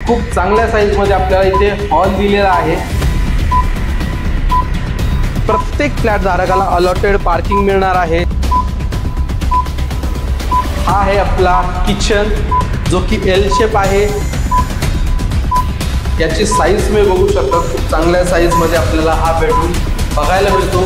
खूप चांगल्या साईज मध्ये आपल्याला इथे हॉल दिलेला आहे। प्रत्येक फ्लॅट धारकाला अलॉटेड पार्किंग मिळणार आहे। हा आहे आपला किचन जो की एल शेप आहे। याची साईज तुम्ही बघू शकता, खूप चांगल्या साईज मध्ये आपल्याला हा बेडरूम बघायला मिळतो।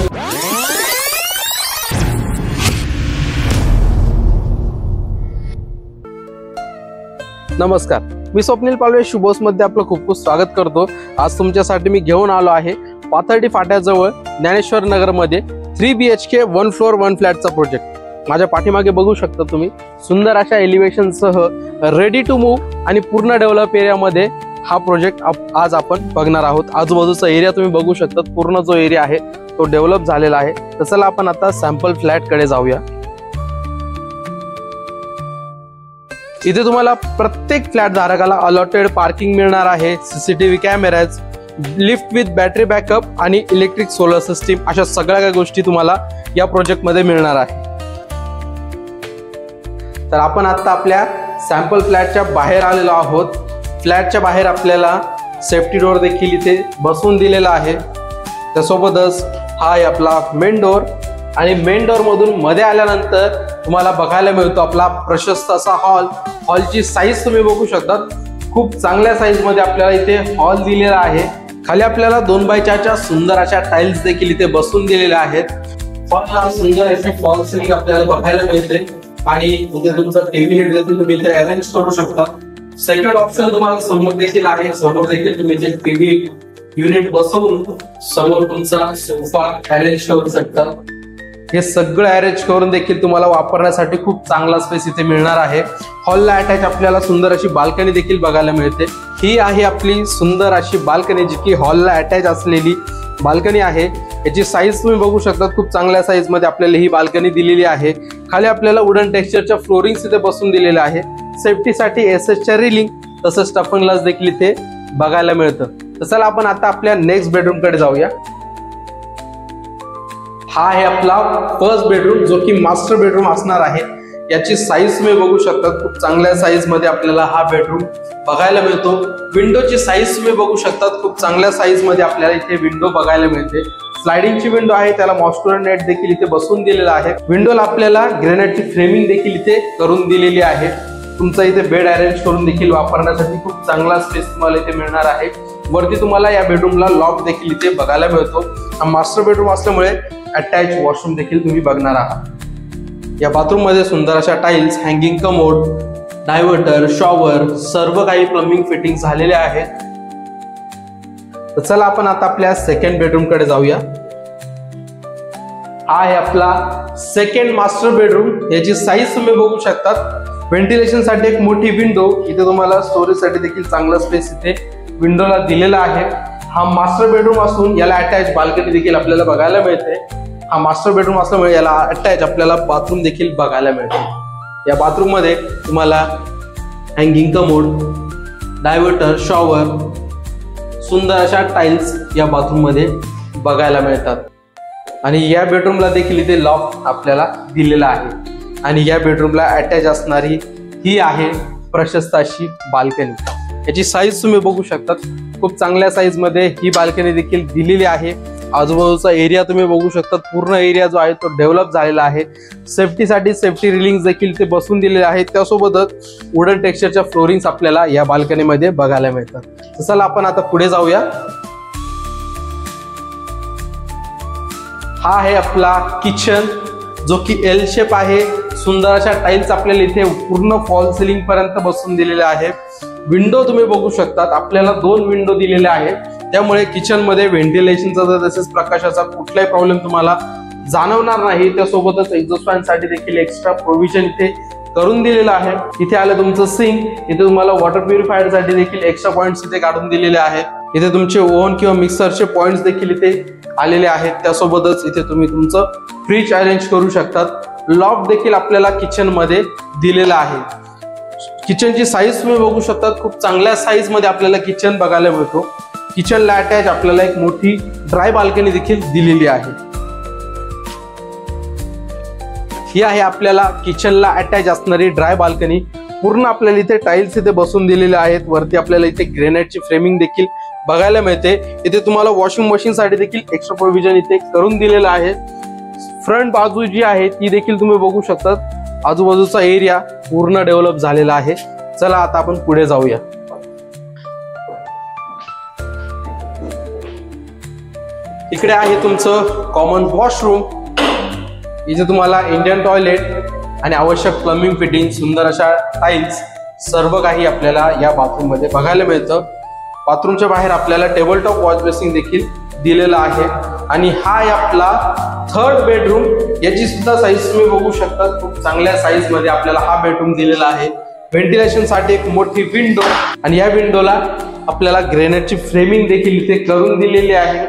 नमस्कार, मी स्वप्नील पालवे शुभोस मध्ये आपलं खूप खूप स्वागत करतो। आज तुमच्यासाठी मी घेऊन आलो आहे पाथर्डी फाट्याजवळ ज्ञानेश्वर नगर मध्ये 3 BHK 1 फ्लोर 1 फ्लॅटचा प्रोजेक्ट। माझ्या पाठीमागे बघू शकता तुम्ही, सुंदर अशा एलिव्हेशन सह रेडी टू मूव्ह आणि पूर्ण डेव्हलप एरिया मध्ये हा प्रोजेक्ट आज आपण बघणार आहोत। आजूबाजूचा एरिया तुम्ही बघू शकता, पूर्ण जो एरिया आहे तो डेव्हलप झालेला आहे। तर चला आपण आता सॅम्पल फ्लॅट कडे जाऊया। इथे तुम्हाला प्रत्येक फ्लॅट धारकाला अलॉटेड पार्किंग मिळणार आहे। CCTV cameras, lift with battery backup आणि इलेक्ट्रिक सोलर सिस्टीम, अशा सगळ्या काही गोष्टी तुम्हाला या प्रोजेक्ट मध्ये मिळणार आहे। तर आपण आता आपल्या सॅम्पल फ्लॅटच्या बाहेर आलेलो आहोत। फ्लॅटच्या बाहेर आपल्याला सेफ्टी डोअर देखील इथे बसवून दिलेला आहे। त्यासोबतच हा आहे आपला मेन डोअर आणि मेन डोअर मधून मध्ये आल्यानंतर तुम्हाला बघायला मिळतो आपला प्रशस्त असा हॉल। हॉलची साईज तुम्ही बघू शकता, खूप चांगल्या साईज मध्ये आपल्याला इथे हॉल दिलेला आहे। खाली आपल्याला 2x4 सुंदर अशा टाइल्स देखील इथे बसवून दिलेल्या आहेत। हॉलला सुंदर असे फॉल सिलिंग आपल्याला बघायला मिळते आणि इथे तुमचं टीव्ही युनिट देखील तुम्ही इथे अरेंज करू शकता। सेकंड ऑप्शन तुम्हाला समोर देखील आहे, समोर देखील तुम्ही इथे टीव्ही युनिट बसवून समोर तुमचा सोफा अरेंज करू शकता। हे सगळं अरेंज करून देखील तुम्हाला वापरण्यासाठी खूप चांगला स्पेस इथे मिळणार आहे। हॉलला अटॅच आपल्याला सुंदर अशी बाल्कनी देखील बघायला मिळते। ही आहे आपली सुंदर अशी बाल्कनी, जी की हॉलला अटॅच असलेली बाल्कनी आहे। याची साईज तुम्ही बघू शकता, खूप चांगल्या साईज मध्ये आपल्याला ही बाल्कनी दिलेली आहे। खाली आपल्याला वुडन टेक्स्चरच्या फ्लोरिंग्स इथे बसून दिलेल्या आहे। सेफ्टीसाठी एसएसच्या रिलिंग तसंच स्टफन ग्लास देखील इथे बघायला मिळतं। तर चला आपण आता आपल्या नेक्स्ट बेडरूम कडे जाऊया। हा आहे आपला फर्स्ट बेडरूम, जो की मास्टर बेडरूम असणार आहे। याची साईज तुम्ही बघू शकता, खूप चांगल्या साईज मध्ये आपल्याला हा बेडरूम बघायला मिळतो। विंडोची साईज तुम्ही बघू शकता, खूप चांगल्या साईज मध्ये आपल्याला इथे विंडो बघायला मिळते। स्लायडिंगची विंडो आहे, त्याला मॉस्क्युलर नेट देखील इथे बसवून दिलेला आहे। विंडोला आपल्याला ग्रेनाइटची फ्रेमिंग देखील इथे करून दिलेली आहे। तुमचा इथे बेड अरेंज करून देखील वापरण्यासाठी खूप चांगला स्पेस तुम्हाला इथे मिळणार आहे। वरती तुम्हाला या बेडरूमला लॉक देखील इथे बघायला मिळतो। हा मास्टर बेडरूम असल्यामुळे अटॅच वॉशरूम देखील तुम्ही बघणार आहात। या बाथरूम मध्ये सुंदर अशा tiles, hanging commode, diverter, shower, सर्व काही प्लंबिंग फिटिंग झालेले आहेत। तर चला आपण आता आपल्या सेकंड बेडरूम कडे जाऊया। हा आहे आपला सेकंड मास्टर बेडरूम। याची साईज तुम्ही बघू शकता, व्हेंटिलेशन साठी एक मोठी विंडो, इथे तुम्हाला स्टोरेज साठी देखील चांगला स्पेस इथे विंडोला दिलेला आहे। हा मास्टर बेडरूम असून याला अटॅच बाल्कनी देखील आपल्याला बघायला मिळते। हा मास्टर बेडरूम असल्यामुळे याला अटॅच आपल्याला बाथरूम देखील बघायला मिळते। या बाथरूम मध्ये तुम्हाला हँगिंग कमोड, डायव्हर्टर, शॉवर, सुंदर अशा टाइल्स या बाथरूम मध्ये बघायला मिळतात। आणि या बेडरूमला देखील इथे लॉक आपल्याला दिलेला आहे। आणि या बेडरूमला अटॅच असणारी ही आहे प्रशस्त अशी बाल्कनी। याची साईज तुम्ही बघू शकता, खूप चांगल्या साईज मध्ये ही बाल्कनी देखील दिलेली आहे। आजूबाजूचा एरिया तुम्ही बघू शकता, पूर्ण एरिया जो आहे तो डेव्हलप झालेला आहे। सेफ्टीसाठी सेफ्टी रिलिंग्स देखील ते बसून दिलेले आहेत। त्यासोबतच वुडन टेक्स्चरच्या फ्लोरिंग्स आपल्याला या बाल्कनी मध्ये बघायला मिळतात। तर चला आपण आता पुढे जाऊया। हा आहे आपला किचन, जो की एल शेप आहे। सुंदर अशा टाइल्स आपल्याला इथे पूर्ण फॉल सिलिंग पर्यंत बसून दिलेले आहे। विंडो तुम्ही बघू शकता, आपल्याला 2 विंडो दिलेल्या आहेत, त्यामुळे किचन मध्ये व्हेंटिलेशनचा तसेच प्रकाशाचा कुठलाही प्रॉब्लेम तुम्हाला जाणवणार नाही। त्यासोबतच एक्झॉस्ट फॅन साठी देखील एक्स्ट्रा प्रोव्हिजन इथे करून दिलेलं आहे। इथे आलं तुमचं सिंक, इथे तुम्हाला वॉटर प्युरिफायर साठी देखील एक्स्ट्रा पॉइंट्स इथे काढून दिलेले आहेत। इथे तुमचे ओव्हन किंवा मिक्सरचे पॉइंट्स देखील इथे आलेले आहेत। त्यासोबतच इथे तुम्ही तुमचं फ्रीज अरेंज करू शकतात। लॉक देखील आपल्याला किचन मध्ये दिलेला आहे। किचनची साईज तुम्ही बघू शकता, खूप चांगल्या साईज मध्ये आपल्याला किचन बघायला मिळतो। किचनला अटॅच आपल्याला एक मोठी ड्राय बाल्कनी देखील दिलेली आहे। ही आहे आपल्याला किचनला अटॅच असणारी ड्राय बाल्कनी। पूर्ण आपल्याला इथे टाइल्स इथे बसून दिलेले आहेत. वरती आपल्याला इथे ग्रेनाइटची फ्रेमिंग देखील बघायला मिळते. इथे तुम्हाला वॉशिंग मशीन साठी देखील एक्स्ट्रा प्रोव्हिजन इथे करून दिलेलं आहे. फ्रंट बाजू जी आहे ती देखील तुम्ही बघू शकता. आजूबाजूचा एरिया पूर्ण डेव्हलप झालेला आहे. चला आता आपण पुढे जाऊया. इकडे आहे तुमचं कॉमन वॉशरूम. इथे तुम्हाला इंडियन टॉयलेट आणि आवश्यक प्लंबिंग फिटिंग, सुंदर अशा टाइल्स, सर्व काही आपल्याला या बाथरूम मध्ये बघायला मिळतं. बाथरूमच्या बाहेर आपल्याला टेबल टॉप वॉश बेसिन देखील दिलेला आहे. आणि हा आहे आपला थर्ड बेडरूम. याची सुद्धा साईज तुम्ही बघू शकता. खूप चांगल्या साईज मध्ये आपल्याला हा बेडरूम दिलेला आहे. व्हेंटिलेशन साठी एक मोठी विंडो आणि या विंडोला आपल्याला ग्रेनाइटची फ्रेमिंग देखील इथे करून दिलेली आहे.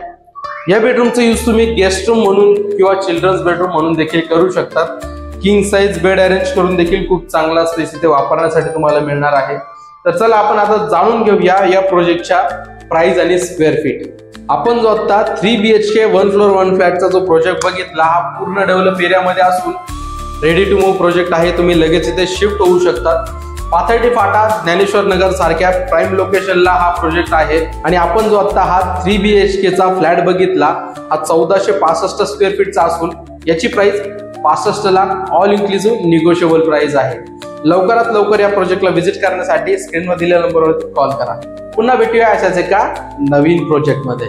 या बेडरूमचा यूज तुम्ही गेस्ट रूम म्हणून किंवा चिल्ड्रन्स बेडरूम म्हणून देखील करू शकता. किंग साइज बेड अरेंज करून देखील खूप चांगला स्पेस इथे वापरण्यासाठी तुम्हाला मिळणार आहे. तर चला आपण आता जाणून घेऊया या प्रोजेक्टच्या प्राइस आणि स्क्वेअर फीट. आपण जो आता 3 BHK 1 फ्लोर 1 फ्लॅटचा जो प्रोजेक्ट बघितला, हा पूर्ण डेव्हलप एरियामध्ये असून रेडी टू मूव्ह प्रोजेक्ट आहे. तुम्ही लगेच इथे शिफ्ट होऊ शकता. पाथर्डी फाटा, ज्ञानेश्वर नगर सारख्या प्राईम लोकेशनला हा प्रोजेक्ट आहे. आणि आपण जो आता हा 3 BHK चा फ्लॅट बघितला, हा 1465 स्क्वेअर फीटचा असून याची price 65 lakh all inclusive negotiable price आहे. लवकरात लवकर या प्रोजेक्टला व्हिजिट करण्यासाठी स्क्रीनवर दिलेल्या नंबरवरती कॉल करा. पुन्हा भेटूया अशाच एका नवीन प्रोजेक्ट मध्ये.